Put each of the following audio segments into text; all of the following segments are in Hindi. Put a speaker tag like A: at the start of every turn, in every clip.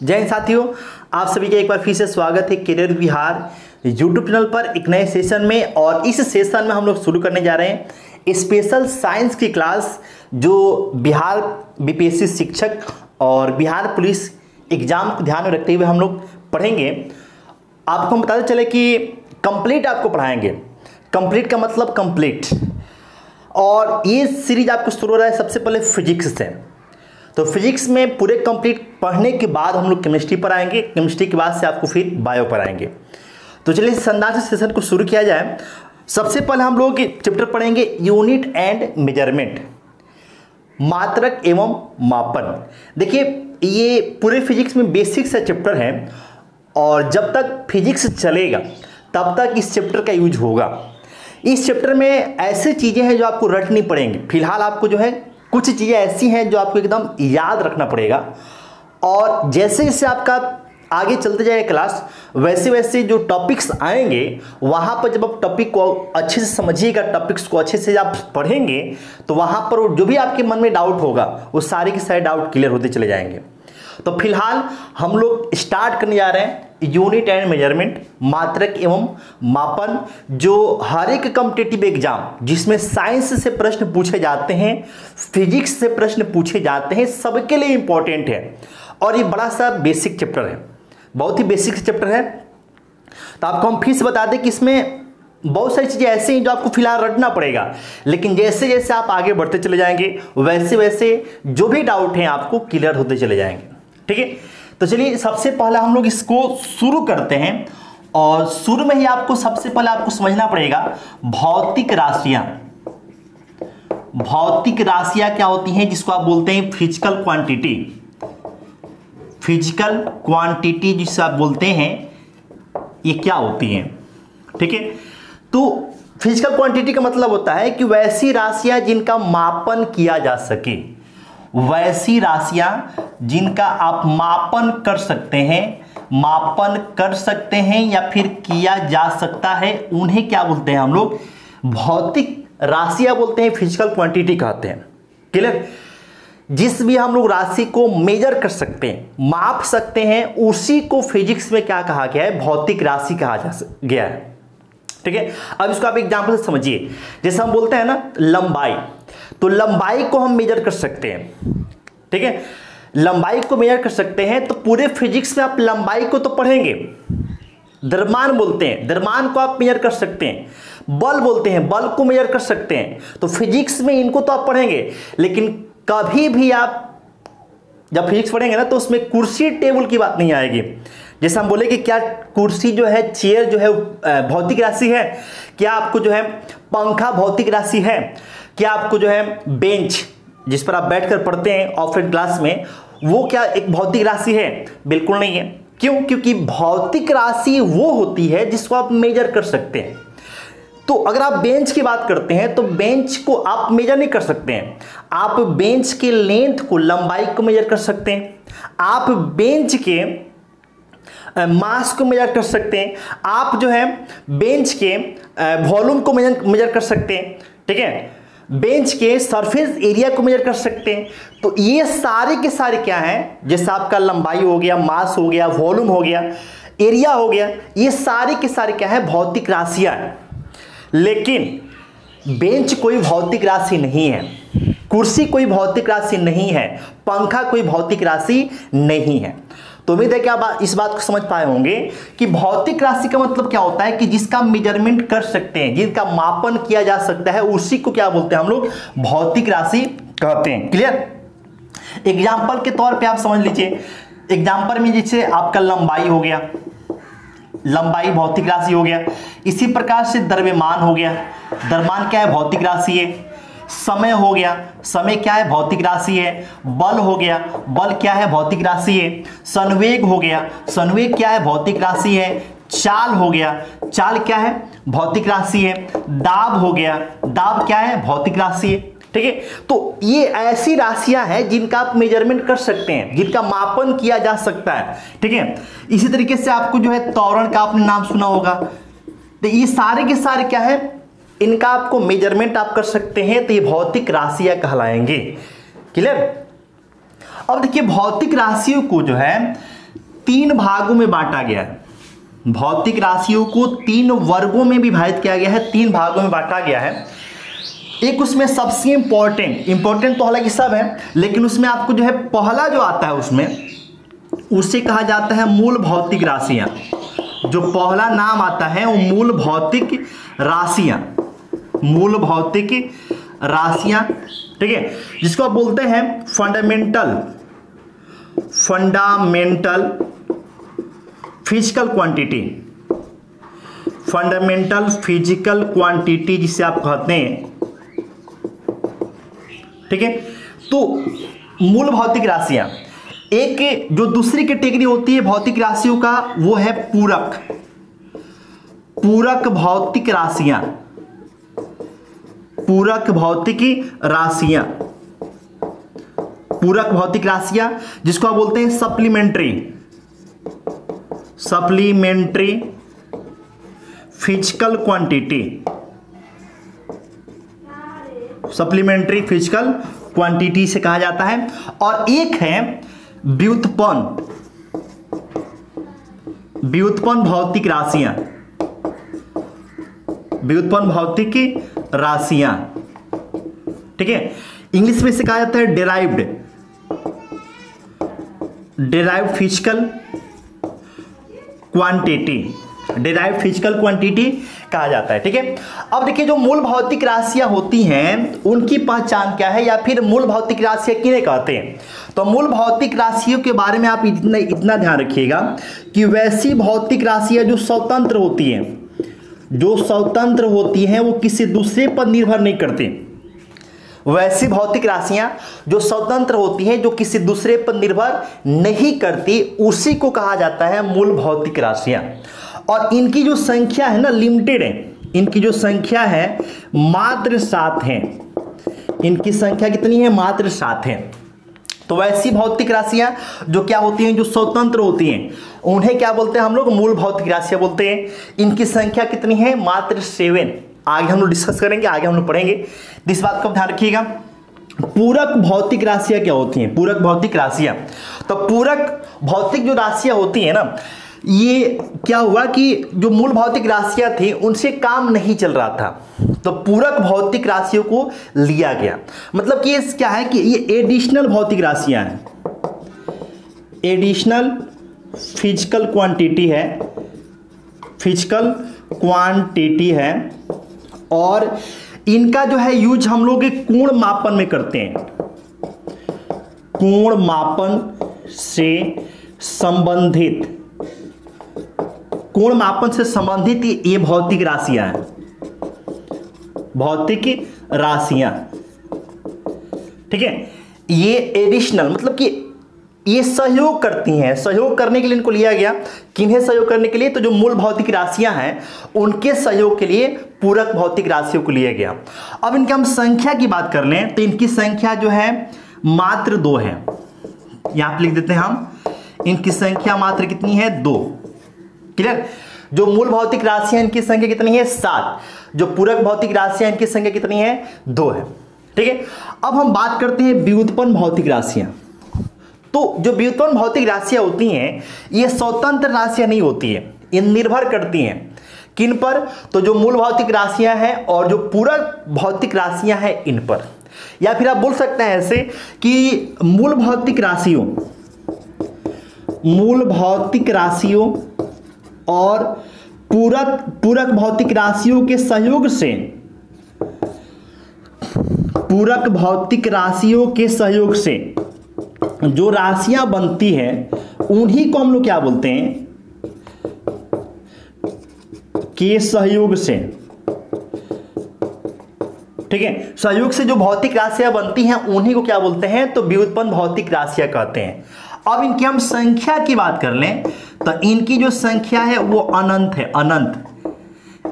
A: जय हिंद साथियों, आप सभी का एक बार फिर से स्वागत है करियर विहार यूट्यूब चैनल पर एक नए सेशन में। और इस सेशन में हम लोग शुरू करने जा रहे हैं स्पेशल साइंस की क्लास, जो बिहार बीपीएससी शिक्षक और बिहार पुलिस एग्जाम को ध्यान में रखते हुए हम लोग पढ़ेंगे। आपको हम बताते चले कि कंप्लीट आपको पढ़ाएंगे। कंप्लीट का मतलब कंप्लीट। और ये सीरीज आपको शुरू हो रहा है सबसे पहले फिजिक्स से। तो फिजिक्स में पूरे कंप्लीट पढ़ने के बाद हम लोग केमिस्ट्री पर आएंगे। केमिस्ट्री के बाद से आपको फिर बायो पर आएंगे। तो चलिए इस अंदाज से सेशन को शुरू किया जाए। सबसे पहले हम लोग चैप्टर पढ़ेंगे यूनिट एंड मेजरमेंट, मात्रक एवं मापन। देखिए ये पूरे फिजिक्स में बेसिक सा चैप्टर है और जब तक फिजिक्स चलेगा तब तक इस चैप्टर का यूज होगा। इस चैप्टर में ऐसे चीज़ें हैं जो आपको रटनी पड़ेंगी। फिलहाल आपको जो है कुछ चीज़ें ऐसी हैं जो आपको एकदम याद रखना पड़ेगा। और जैसे जैसे आपका आगे चलते जाएगा क्लास, वैसे वैसे जो टॉपिक्स आएंगे वहाँ पर जब आप टॉपिक को अच्छे से समझिएगा, टॉपिक्स को अच्छे से आप पढ़ेंगे तो वहाँ पर जो भी आपके मन में डाउट होगा वो सारे के सारे डाउट क्लियर होते चले जाएंगे। तो फिलहाल हम लोग स्टार्ट करने जा रहे हैं यूनिट एंड मेजरमेंट, मात्रक एवं मापन, जो हर एक कॉम्पिटिटिव एग्जाम जिसमें साइंस से प्रश्न पूछे जाते हैं, फिजिक्स से प्रश्न पूछे जाते हैं, सबके लिए इंपॉर्टेंट है। और ये बड़ा सा बेसिक चैप्टर है, बहुत ही बेसिक चैप्टर है। तो आपको हम फिर से बता दें कि इसमें बहुत सारी चीज़ें ऐसी हैं जो आपको फिलहाल रटना पड़ेगा, लेकिन जैसे जैसे आप आगे बढ़ते चले जाएंगे वैसे वैसे जो भी डाउट हैं आपको क्लियर होते चले जाएंगे। ठीक है, तो चलिए सबसे पहले हम लोग इसको शुरू करते हैं। और शुरू में ही आपको सबसे पहले आपको समझना पड़ेगा भौतिक राशियां। भौतिक राशियां क्या होती हैं, जिसको आप बोलते हैं फिजिकल क्वांटिटी। फिजिकल क्वांटिटी जिसे आप बोलते हैं, ये क्या होती हैं। ठीक है, तो फिजिकल क्वांटिटी का मतलब होता है कि वैसी राशियां जिनका मापन किया जा सके, वैसी राशियां जिनका आप मापन कर सकते हैं या फिर किया जा सकता है, उन्हें क्या बोलते हैं हम लोग, भौतिक राशियां बोलते हैं, फिजिकल क्वांटिटी कहते हैं। क्लियर। जिस भी हम लोग राशि को मेजर कर सकते हैं, माप सकते हैं, उसी को फिजिक्स में क्या कहा गया है, भौतिक राशि कहा गया है। ठीक है, अब इसको आप एग्जांपल से समझिए। जैसे हम बोलते हैं ना लंबाई, तो लंबाई को हम मेजर कर सकते हैं। ठीक है, लंबाई को मेजर कर सकते हैं। तो पूरे फिजिक्स में आप लंबाई को तो पढ़ेंगे। द्रव्यमान बोलते हैं, द्रव्यमान को आप मेजर कर सकते हैं। बल बोलते हैं, बल को मेजर कर सकते हैं। तो फिजिक्स में इनको तो आप पढ़ेंगे, लेकिन कभी भी आप जब फिजिक्स पढ़ेंगे ना तो उसमें कुर्सी टेबल की बात नहीं आएगी। जैसे हम बोले कि क्या कुर्सी जो है, चेयर जो है भौतिक राशि है, क्या आपको जो है पंखा भौतिक राशि है, क्या आपको जो है बेंच जिस पर आप बैठकर पढ़ते हैं ऑफलाइन क्लास में, वो क्या एक भौतिक राशि है? बिल्कुल नहीं है। क्यों? क्योंकि भौतिक राशि वो होती है जिसको आप मेजर कर सकते हैं। तो अगर आप बेंच की बात करते हैं तो बेंच को आप मेजर नहीं कर सकते हैं। आप बेंच के लेंथ को, लंबाई को मेजर कर सकते हैं। आप बेंच के मास को मेजर कर सकते हैं। आप जो है बेंच के वॉल्यूम को मेजर कर सकते हैं। ठीक है, बेंच के सरफेस एरिया को मेजर कर सकते हैं। तो ये सारे के सारे क्या हैं, जैसे आपका लंबाई हो गया, मास हो गया, वॉल्यूम हो गया, एरिया हो गया, ये सारे के सारे क्या है, भौतिक राशियां हैं। लेकिन बेंच कोई भौतिक राशि नहीं है, कुर्सी कोई भौतिक राशि नहीं है, पंखा कोई भौतिक राशि नहीं है। तो उम्मीद है कि आप इस बात को समझ पाए होंगे कि भौतिक राशि का मतलब क्या होता है कि जिसका मेजरमेंट कर सकते हैं, जिनका मापन किया जा सकता है, उसी को क्या बोलते हैं हम लोग, भौतिक राशि कहते हैं। क्लियर। एग्जाम्पल के तौर पे आप समझ लीजिए। एग्जाम्पल में जैसे आपका लंबाई हो गया, लंबाई भौतिक राशि हो गया। इसी प्रकार से द्रव्यमान हो गया, द्रव्यमान क्या है, भौतिक राशि है। समय हो गया, समय क्या है, भौतिक राशि है। बल हो गया, बल क्या है, भौतिक राशि है। संवेग हो गया, संवेग क्या है, भौतिक राशि है। चाल हो गया, चाल क्या है, भौतिक राशि है। दाब हो गया, दाब क्या है, भौतिक राशि है। ठीक है, तो ये ऐसी राशियां हैं जिनका आप मेजरमेंट कर सकते हैं, जिनका मापन किया जा सकता है। ठीक है, इसी तरीके से आपको जो है त्वरण का आपने नाम सुना होगा। तो ये सारे के सारे क्या है, इनका आपको मेजरमेंट आप कर सकते हैं, तो ये भौतिक राशियां कहलाएंगे। क्लियर। अब देखिए भौतिक राशियों को जो है तीन भागों में बांटा गया है। भौतिक राशियों को तीन वर्गों में विभाजित किया गया है, तीन भागों में बांटा गया है। एक उसमें सबसे इंपॉर्टेंट तो हालांकि सब है, लेकिन उसमें आपको जो है पहला जो आता है उसमें उसे कहा जाता है मूल भौतिक राशियां। जो पहला नाम आता है वो मूल भौतिक राशियां, मूल भौतिक राशियां, ठीक है, जिसको आप बोलते हैं fundamental physical quantity, fundamental physical quantity जिसे आप कहते हैं, ठीक है। तो मूल भौतिक राशियां। एक जो दूसरी कैटेगरी होती है भौतिक राशियों का वो है पूरक भौतिक राशियां, पूरक भौतिक राशियां जिसको आप बोलते हैं supplementary physical quantity, supplementary physical quantity से कहा जाता है। और एक है व्युत्पन्न भौतिक राशियां, ठीक है। इंग्लिश में से कहा जाता है डेराइव्ड फिजिकल क्वांटिटी कहा जाता है, ठीक है। अब देखिए जो मूल भौतिक राशियां होती हैं उनकी पहचान क्या है, या फिर मूल भौतिक राशियां किन्हें कहते हैं। तो मूल भौतिक राशियों के बारे में आप इतना ध्यान रखिएगा कि वैसी भौतिक राशियां जो स्वतंत्र होती हैं वो किसी दूसरे पर निर्भर नहीं करती। वैसी भौतिक राशियां जो स्वतंत्र होती हैं, जो किसी दूसरे पर निर्भर नहीं करती, उसी को कहा जाता है मूल भौतिक राशियां। और इनकी जो संख्या है ना लिमिटेड है, इनकी जो संख्या है मात्र 7 है। इनकी संख्या कितनी है? मात्र 7 है। तो वैसी भौतिक राशियां जो क्या होती हैं, जो स्वतंत्र होती हैं, उन्हें क्या बोलते हैं हम लोग? मूल भौतिक राशियां बोलते हैं। इनकी संख्या कितनी है? मात्र 7। आगे हम लोग डिस्कस करेंगे, आगे हम लोग पढ़ेंगे, इस बात का ध्यान रखिएगा। पूरक भौतिक राशियां क्या होती हैं? पूरक भौतिक राशियां, तो पूरक भौतिक जो राशियां होती हैं ना, ये क्या हुआ कि जो मूल भौतिक राशियां थी उनसे काम नहीं चल रहा था, तो पूरक भौतिक राशियों को लिया गया। मतलब कि ये क्या है कि ये एडिशनल भौतिक राशियां हैं, एडिशनल फिजिकल क्वांटिटी है, और इनका जो है यूज हम लोग कोण मापन में करते हैं। कोण मापन से संबंधित ये भौतिक राशियां हैं, भौतिक राशियां, ठीक है। ये एडिशनल मतलब कि ये सहयोग करती हैं, सहयोग करने के लिए इनको लिया गया। किन्हें सहयोग करने के लिए? तो जो मूल भौतिक राशियां हैं उनके सहयोग के लिए पूरक भौतिक राशियों को लिया गया। अब इनकी हम संख्या की बात कर लें तो इनकी संख्या जो है मात्र 2 है। यहां पर लिख देते हैं हम, इनकी संख्या मात्र कितनी है? 2। क्लियर? जो मूल भौतिक राशियां इनकी संख्या कितनी है? 7। जो पूरक भौतिक राशियां इनकी संख्या कितनी है? 2 है, ठीक है। अब हम बात करते हैं व्युत्पन्न भौतिक राशियां। तो जो व्युत्पन्न भौतिक राशियां होती हैं ये स्वतंत्र राशियां नहीं होती है, ये निर्भर करती हैं किन पर? तो जो मूल भौतिक राशियां हैं और जो पूरक भौतिक राशियां हैं इन पर। या फिर आप बोल सकते हैं ऐसे कि मूल भौतिक राशियों और पूरक भौतिक राशियों के सहयोग से, पूरक भौतिक राशियों के सहयोग से जो राशियां बनती हैं उन्हीं को हम लोग क्या बोलते हैं? के सहयोग से, ठीक है। सहयोग से जो भौतिक राशियां बनती हैं उन्हीं को क्या बोलते हैं? तो व्युत्पन्न भौतिक राशियां कहते हैं। अब इनकी हम संख्या की बात कर लें तो इनकी जो संख्या है वो अनंत है, अनंत।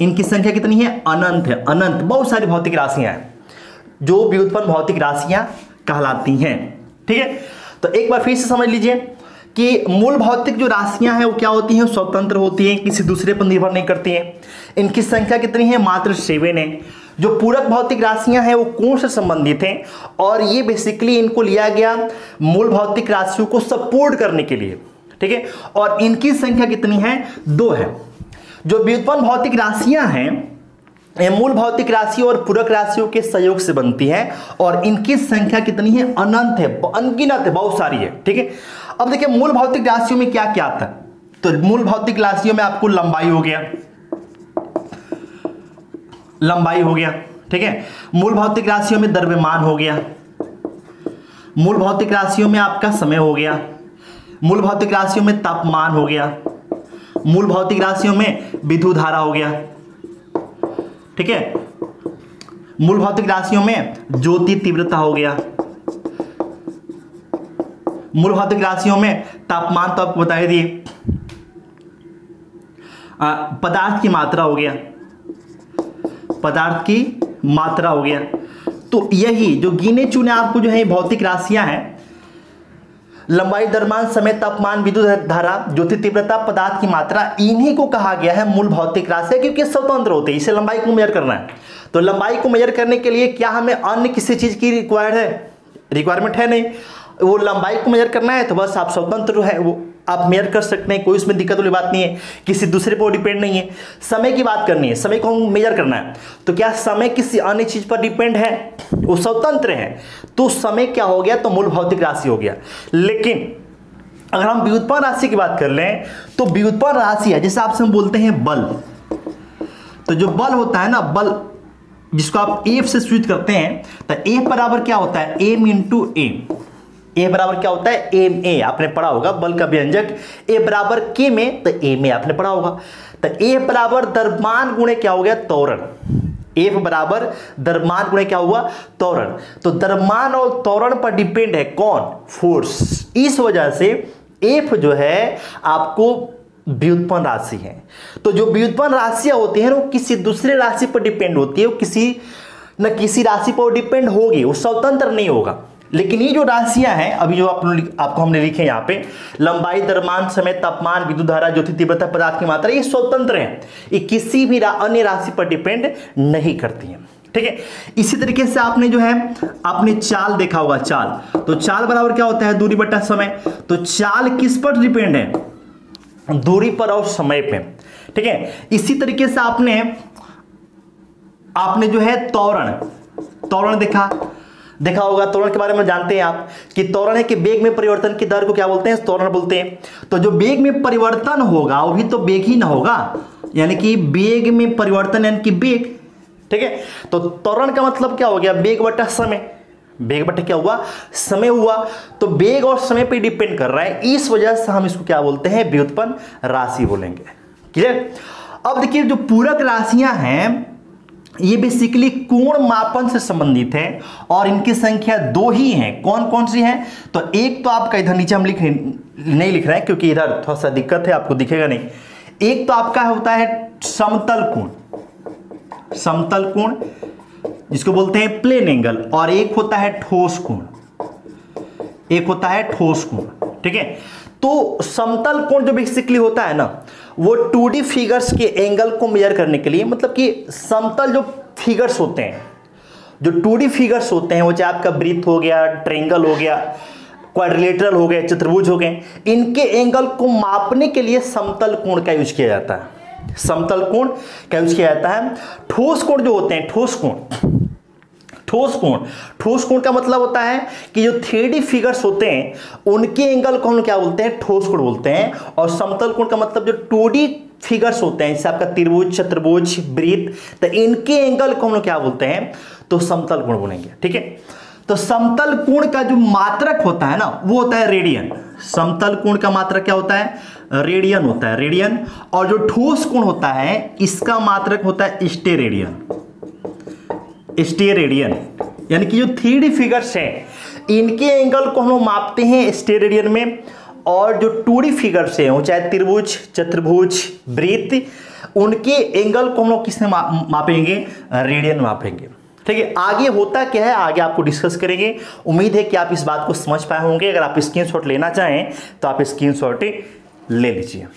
A: इनकी संख्या कितनी है? अनंत है, अनंत। बहुत सारी भौतिक राशियां हैं जो व्युत्पन्न भौतिक राशियां कहलाती हैं, ठीक है। तो एक बार फिर से समझ लीजिए कि मूल भौतिक जो राशियां हैं वो क्या होती हैं? स्वतंत्र होती हैं, किसी दूसरे पर निर्भर नहीं करती हैं। इनकी संख्या कितनी है? मात्र 7 है। जो पूरक भौतिक राशियां हैं वो कोण से संबंधित हैं, और ये बेसिकली इनको लिया गया मूल भौतिक राशियों को सपोर्ट करने के लिए, ठीक है, और इनकी संख्या कितनी है, 2 है। जो व्युत्पन्न भौतिक राशियां हैं ये मूल भौतिक राशि और पूरक राशियों के सहयोग से बनती है और इनकी संख्या कितनी है, अनंत है, अनगिनत है, बहुत सारी है। ठीक है, अब देखिए मूल भौतिक राशियों में क्या क्या आता है। तो मूल भौतिक राशियों में आपको लंबाई हो गया, लंबाई हो गया, ठीक है। मूल भौतिक राशियों में द्रव्यमान हो गया, मूल भौतिक राशियों में आपका समय हो गया, मूल भौतिक राशियों में तापमान हो गया, मूल भौतिक राशियों में विद्युत धारा हो गया, ठीक है। मूल भौतिक राशियों में ज्योति तीव्रता हो गया, मूल भौतिक राशियों में तापमान तो आपको बता ही दिए, पदार्थ की मात्रा हो गया, पदार्थ की मात्रा हो गया। तो यही जो गिने चुने आपको जो है भौतिक राशियां हैं, लंबाई, द्रव्यमान, समय, तापमान, विद्युत धारा, ज्योति तीव्रता, पदार्थ की मात्रा, इन्हीं को कहा गया है मूल भौतिक राशियां, क्योंकि स्वतंत्र होते हैं। इसे लंबाई को मेजर करना है, तो लंबाई को मेजर करने के लिए क्या हमें अन्य किसी चीज की रिक्वायरमेंट है, नहीं। वो लंबाई को मेजर करना है तो बस आप स्वतंत्र है, वो आप मेजर कर सकते हैं, कोई उसमें दिक्कत वाली बात नहीं है, किसी दूसरे पर डिपेंड नहीं है। समय की बात करनी है, समय को हम मेजर करना है, तो क्या समय किसी अन्य चीज पर डिपेंड है, वो स्वतंत्र है, तो समय क्या हो गया, तो मूल भौतिक राशि हो गया। लेकिन अगर हम व्युत्पन्न राशि की बात कर लें तो व्युत्पन्न राशि है, जैसे आपसे हम बोलते हैं बल, तो जो बल होता है ना, बल जिसको आप एफ से सूचित करते हैं, तो एफ बराबर क्या होता है, एम इंटू एम। ए बराबर क्या होता है, एम ए, आपने पढ़ा होगा बल का व्यंजक ए बराबर के में, तो एम ए आपने पढ़ा होगा। तो ए बराबर द्रव्यमान गुणे क्या हो गया, त्वरण। एफ बराबर द्रव्यमान गुणे क्या हुआ, त्वरण। तो द्रव्यमान और त्वरण पर डिपेंड है कौन, फोर्स। इस वजह से एफ जो है आपको व्युत्पन्न राशि है। तो जो व्युत्पन्न राशियां होती हैं वो किसी दूसरे राशि पर डिपेंड होती है, वो किसी न किसी राशि पर डिपेंड होगी, वो स्वतंत्र नहीं होगा। लेकिन ये जो राशियां हैं अभी जो आपको हमने लिखे यहाँ पे, लंबाई, द्रव्यमान, समय, तापमान, विद्युत धारा, ज्योति तीव्रता, पदार्थ की मात्रा, ये स्वतंत्र हैं, ये किसी भी अन्य राशि पर डिपेंड नहीं करती हैं। ठीक है, इसी तरीके से आपने जो है आपने चाल देखा होगा, चाल, तो चाल बराबर क्या होता है, दूरी बटा समय। तो चाल किस पर डिपेंड है, दूरी पर और समय पे। ठीक है, इसी तरीके से आपने जो है त्वरण देखा होगा। त्वरण के बारे में जानते हैं आप कि त्वरण है कि वेग में परिवर्तन की दर को क्या बोलते हैं, त्वरण बोलते हैं। तो जो वेग में परिवर्तन होगा वो भी तो वेग ही ना होगा, यानी कि वेग में परिवर्तन यानी कि वेग। ठीक है, तो त्वरण का मतलब क्या हो गया, वेग बटा समय, वेग बटा क्या हुआ, समय हुआ। तो वेग और समय पे डिपेंड कर रहा है, इस वजह से हम इसको क्या बोलते हैं, व्युत्पन्न राशि बोलेंगे। क्लियर। अब देखिए जो पूरक राशियां हैं ये बेसिकली कोण मापन से संबंधित है और इनकी संख्या 2 ही है। कौन कौन सी है, तो एक तो आपका इधर नीचे हम नहीं लिख रहे हैं क्योंकि इधर थोड़ा सा दिक्कत है, आपको दिखेगा नहीं। एक तो आपका होता है समतल कोण जिसको बोलते हैं प्लेन एंगल, और एक होता है ठोस कोण, ठीक है। तो समतल कोण जो बेसिकली होता है ना, वो 2D फिगर्स के एंगल को मेजर करने के लिए, मतलब कि समतल जो फिगर्स होते हैं, जो 2D फिगर्स होते हैं, वो चाहे आपका वृत्त हो गया, ट्रायंगल हो गया, क्वाड्रिलेटरल हो गए, चतुर्भुज हो गए, इनके एंगल को मापने के लिए समतल कोण का यूज किया जाता है, समतल कोण का यूज किया जाता है। ठोस कोण जो होते हैं, ठोस कोण का मतलब होता है कि जो 3D फिगर्स होते हैं उनके एंगल को हम क्या बोलते हैं, ठोस कोण बोलते हैं। और समतल कोण का मतलब जो 2D फिगर्स होते हैं, जैसे आपका त्रिभुज, चतुर्भुज, वृत्त, तो इनके एंगल को हम लोग क्या बोलते हैं, तो समतल कोण बोलेंगे। ठीक है, तो समतल कोण का जो मात्रक होता है ना, वो होता है रेडियन। समतल कोण का मात्रक क्या होता है, रेडियन होता है, रेडियन। और जो ठोस कोण होता है इसका मात्रक होता है स्टेरेडियन, यानी कि जो 3D फिगर्स हैं इनके एंगल को हम लोग मापते हैं स्टेरेडियन में, और जो 2D फिगर्स हैं वो चाहे त्रिभुज, चतुर्भुज, वृत्त, उनके एंगल को हम लोग किसमें मापेंगे, रेडियन मापेंगे। ठीक है, आगे होता क्या है आगे आपको डिस्कस करेंगे। उम्मीद है कि आप इस बात को समझ पाए होंगे। अगर आप स्क्रीनशॉट लेना चाहें तो आप स्क्रीनशॉट ले लीजिए।